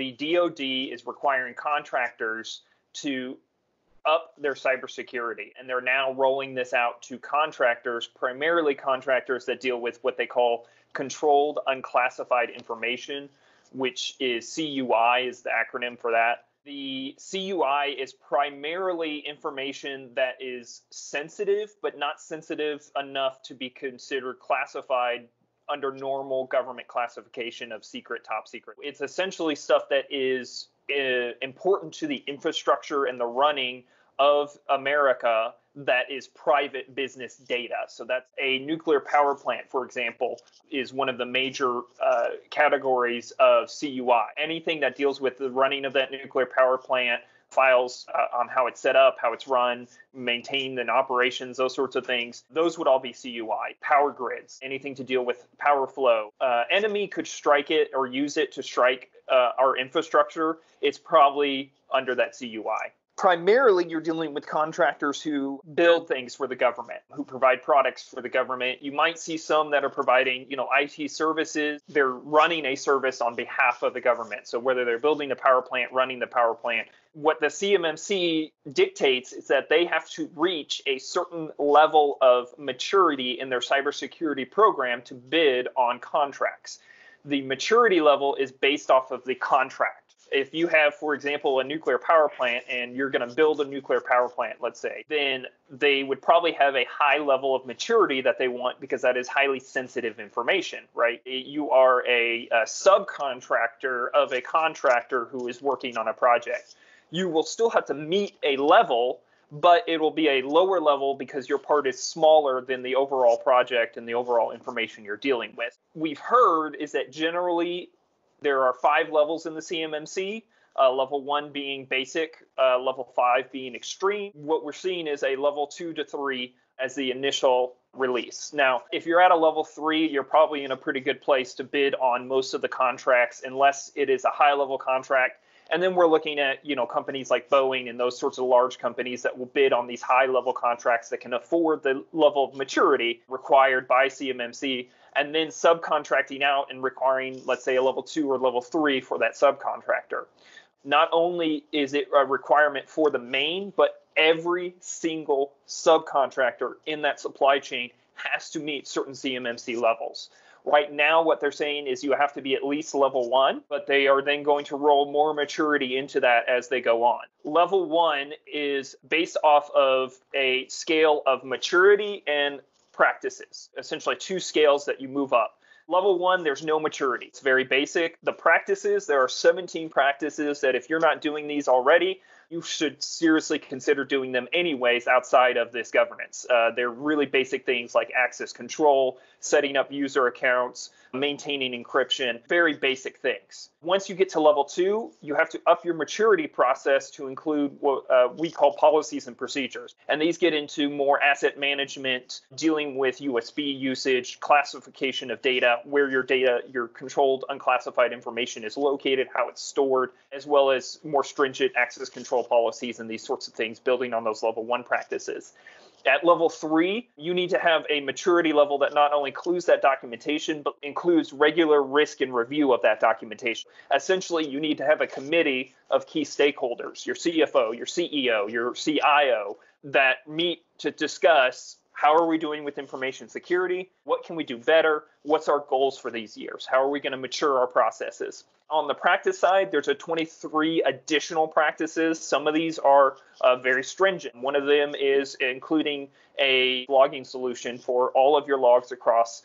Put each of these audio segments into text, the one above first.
the DoD is requiring contractors to up their cybersecurity, and they're now rolling this out to contractors, primarily contractors that deal with what they call controlled unclassified information, which is CUI is the acronym for that. The CUI is primarily information that is sensitive, but not sensitive enough to be considered classified under normal government classification of secret, top secret. It's essentially stuff that is important to the infrastructure and the running of America that is private business data. So that's a nuclear power plant, for example, is one of the major categories of CUI. Anything that deals with the running of that nuclear power plant, files on how it's set up, how it's run, maintained in operations, those sorts of things, those would all be CUI. Power grids, anything to deal with power flow. Enemy could strike it or use it to strike our infrastructure. It's probably under that CUI. Primarily, you're dealing with contractors who build things for the government, who provide products for the government. You might see some that are providing, IT services. They're running a service on behalf of the government. So whether they're building a power plant, running the power plant, what the CMMC dictates is that they have to reach a certain level of maturity in their cybersecurity program to bid on contracts. The maturity level is based off of the contract. If you have, for example, a nuclear power plant and you're going to build a nuclear power plant, let's say, then they would probably have a high level of maturity that they want because that is highly sensitive information, right? You are a subcontractor of a contractor who is working on a project. You will still have to meet a level, but it will be a lower level because your part is smaller than the overall project and the overall information you're dealing with. We've heard is that generally there are 5 levels in the CMMC, level 1 being basic, level 5 being extreme. What we're seeing is a level 2 to 3 as the initial release. Now, if you're at a level 3, you're probably in a pretty good place to bid on most of the contracts, unless it is a high-level contract. And then we're looking at, companies like Boeing and those sorts of large companies that will bid on these high-level contracts that can afford the level of maturity required by CMMC, and then subcontracting out and requiring, let's say, a level 2 or level 3 for that subcontractor. Not only is it a requirement for the main, but every single subcontractor in that supply chain has to meet certain CMMC levels. Right now, what they're saying is you have to be at least level 1, but they are then going to roll more maturity into that as they go on. Level 1 is based off of a scale of maturity and practices, essentially 2 scales that you move up. Level 1, there's no maturity. It's very basic. The practices, there are 17 practices that if you're not doing these already, you should seriously consider doing them anyways outside of this governance. They're really basic things like access control, setting up user accounts, maintaining encryption, very basic things. Once you get to level 2, you have to up your maturity process to include what we call policies and procedures. And these get into more asset management, dealing with USB usage, classification of data, where your data, your controlled unclassified information is located, how it's stored, as well as more stringent access control policies and these sorts of things, building on those level 1 practices. At level 3, you need to have a maturity level that not only includes that documentation, but includes regular risk and review of that documentation. Essentially, you need to have a committee of key stakeholders, your CFO, your CEO, your CIO, that meet to discuss how are we doing with information security? What can we do better? What's our goals for these years? How are we going to mature our processes? On the practice side, there's 23 additional practices. Some of these are very stringent. One of them is including a logging solution for all of your logs across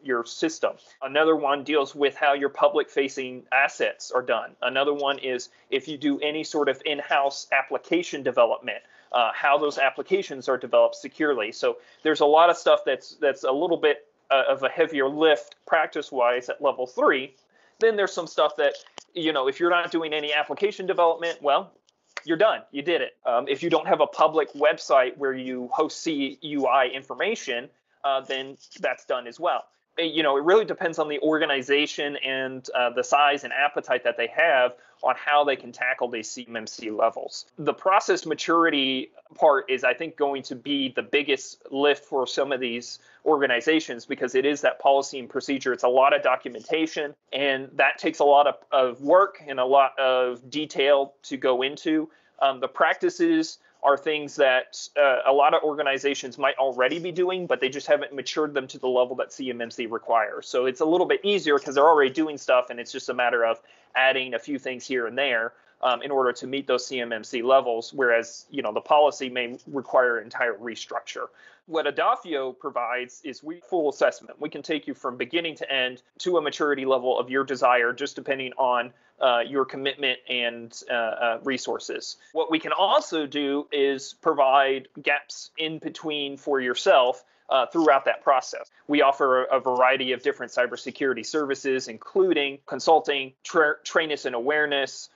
your system. Another one deals with how your public-facing assets are done. Another one is if you do any sort of in-house application development, how those applications are developed securely. So there's a lot of stuff that's a little bit of a heavier lift practice-wise at level 3. Then there's some stuff that, if you're not doing any application development, well, you're done. You did it. If you don't have a public website where you host CUI information, then that's done as well. it really depends on the organization and the size and appetite that they have on how they can tackle these CMMC levels. The process maturity part is, I think, going to be the biggest lift for some of these organizations, because it is that policy and procedure. It's a lot of documentation, and that takes a lot of work and a lot of detail to go into. The practices are things that a lot of organizations might already be doing, but they just haven't matured them to the level that CMMC requires. So it's a little bit easier because they're already doing stuff, and it's just a matter of adding a few things here and there in order to meet those CMMC levels, whereas the policy may require an entire restructure. What Edafio provides is full assessment. We can take you from beginning to end to a maturity level of your desire, just depending on your commitment and resources. What we can also do is provide gaps in between for yourself throughout that process. We offer a variety of different cybersecurity services, including consulting, trainings and awareness,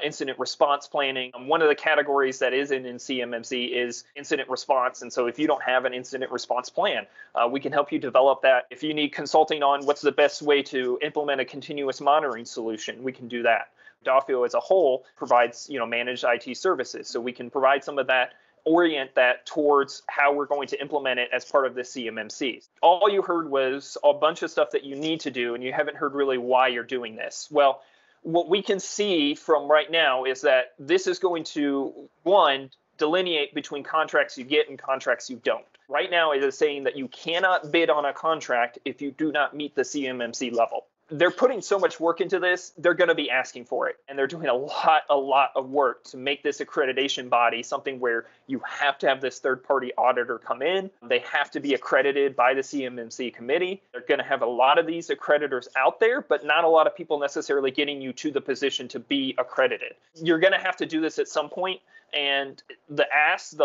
incident response planning. One of the categories that isn't in CMMC is incident response. And so if you don't have an incident response plan, we can help you develop that. If you need consulting on what's the best way to implement a continuous monitoring solution, we can do that. Edafio as a whole provides, managed IT services. So we can provide some of that, orient that towards how we're going to implement it as part of the CMMC. All you heard was a bunch of stuff that you need to do, and you haven't heard really why you're doing this. Well, what we can see from right now is that this is going to, one, delineate between contracts you get and contracts you don't. Right now, it is saying that you cannot bid on a contract if you do not meet the CMMC level. They're putting so much work into this, they're going to be asking for it. And they're doing a lot of work to make this accreditation body something where you have to have this third-party auditor come in. They have to be accredited by the CMMC committee. They're going to have a lot of these accreditors out there, but not a lot of people necessarily getting you to the position to be accredited. You're going to have to do this at some point. And the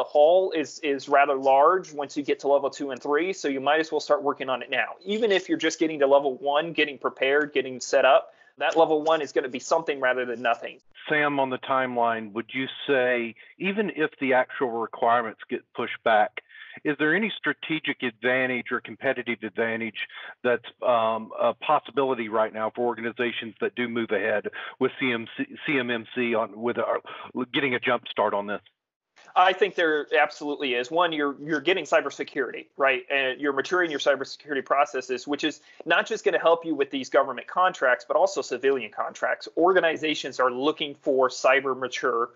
haul is rather large once you get to level 2 and 3. So you might as well start working on it now. Even if you're just getting to level 1, getting prepared, getting set up, that level 1 is going to be something rather than nothing. Sam, on the timeline, would you say, even if the actual requirements get pushed back, is there any strategic advantage or competitive advantage that's a possibility right now for organizations that do move ahead with CMMC with getting a jump start on this? I think there absolutely is. One, you're getting cybersecurity, right? And you're maturing your cybersecurity processes, which is not just going to help you with these government contracts, but also civilian contracts. Organizations are looking for cyber mature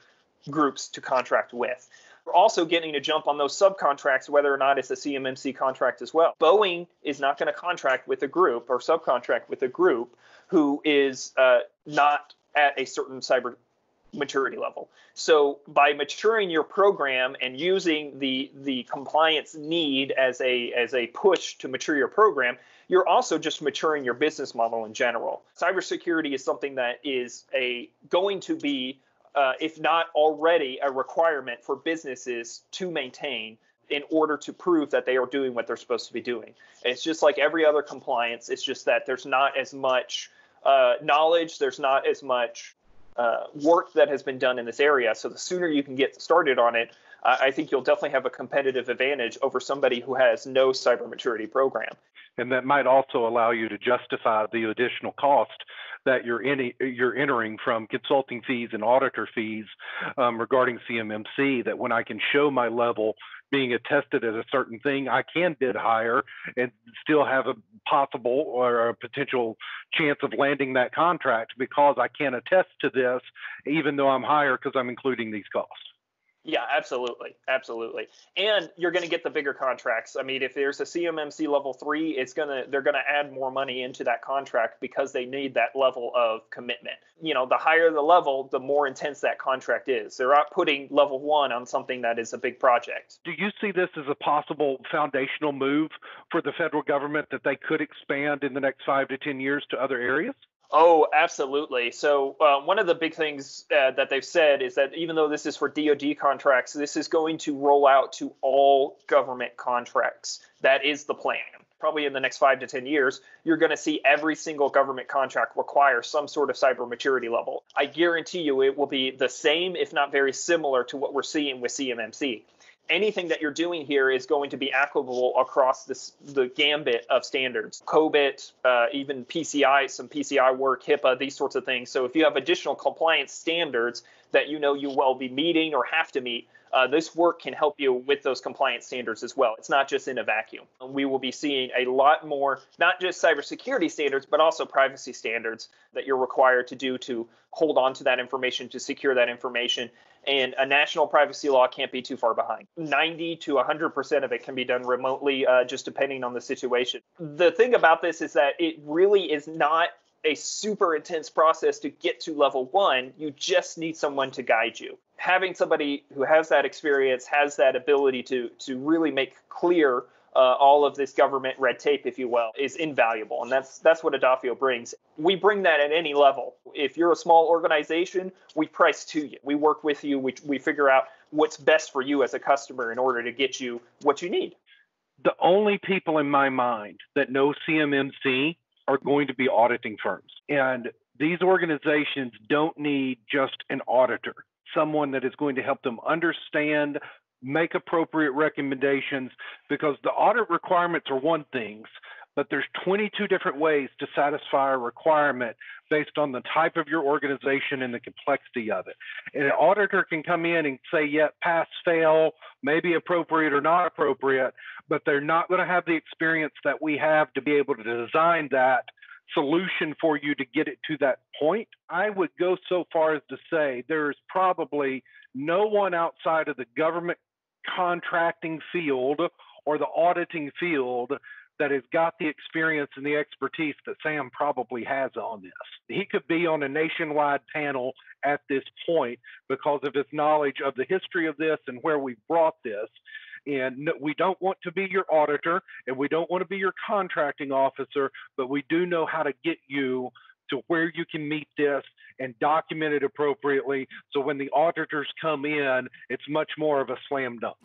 groups to contract with. We're also getting a jump on those subcontracts, whether or not it's a CMMC contract as well. Boeing is not going to contract with a group or subcontract with a group who is not at a certain cyber maturity level. So by maturing your program and using the compliance need as a push to mature your program, you're also just maturing your business model in general. Cybersecurity is something that is going to be if not already a requirement for businesses to maintain in order to prove that they are doing what they're supposed to be doing. It's just like every other compliance. It's just that there's not as much knowledge. There's not as much work that has been done in this area. So the sooner you can get started on it, I think you'll definitely have a competitive advantage over somebody who has no cyber maturity program. And that might also allow you to justify the additional cost that you're entering from consulting fees and auditor fees regarding CMMC, that when I can show my level being attested at a certain thing, I can bid higher and still have a possible or a potential chance of landing that contract because I can attest to this, even though I'm higher because I'm including these costs. Yeah, absolutely. Absolutely. And you're going to get the bigger contracts. I mean, if there's a CMMC level 3, they're going to add more money into that contract because they need that level of commitment. The higher the level, the more intense that contract is. They're not putting level 1 on something that is a big project. Do you see this as a possible foundational move for the federal government that they could expand in the next 5 to 10 years to other areas? Oh, absolutely. So one of the big things that they've said is that even though this is for DoD contracts, this is going to roll out to all government contracts. That is the plan. Probably in the next 5 to 10 years, you're going to see every single government contract require some sort of cyber maturity level. I guarantee you it will be the same, if not very similar to what we're seeing with CMMC. anything that you're doing here is going to be applicable across the gambit of standards, COBIT, even PCI, some PCI work, HIPAA, these sorts of things. So if you have additional compliance standards that you will be meeting or have to meet, this work can help you with those compliance standards as well. It's not just in a vacuum. We will be seeing a lot more, not just cybersecurity standards, but also privacy standards that you're required to do to hold on to that information, to secure that information. And a national privacy law can't be too far behind. 90 to 100% of it can be done remotely, just depending on the situation. The thing about this is that it really is not a super intense process to get to level 1. You just need someone to guide you. Having somebody who has that experience, has that ability to really make clear all of this government red tape, if you will, is invaluable. And that's what Edafio brings. We bring that at any level. If you're a small organization, we price to you. We work with you. We figure out what's best for you as a customer in order to get you what you need. The only people in my mind that know CMMC are going to be auditing firms. And these organizations don't need just an auditor, someone that is going to help them understand, make appropriate recommendations, because the audit requirements are one thing, but there's 22 different ways to satisfy a requirement based on the type of your organization and the complexity of it. And an auditor can come in and say, yeah, pass, fail, maybe appropriate or not appropriate, but they're not going to have the experience that we have to be able to design that solution for you to get it to that point. I would go so far as to say there's probably no one outside of the government contracting field or the auditing field that has got the experience and the expertise that Sam probably has on this. He could be on a nationwide panel at this point because of his knowledge of the history of this and where we brought this. And we don't want to be your auditor and we don't want to be your contracting officer, but we do know how to get you to where you can meet this and document it appropriately. So when the auditors come in, it's much more of a slam dunk.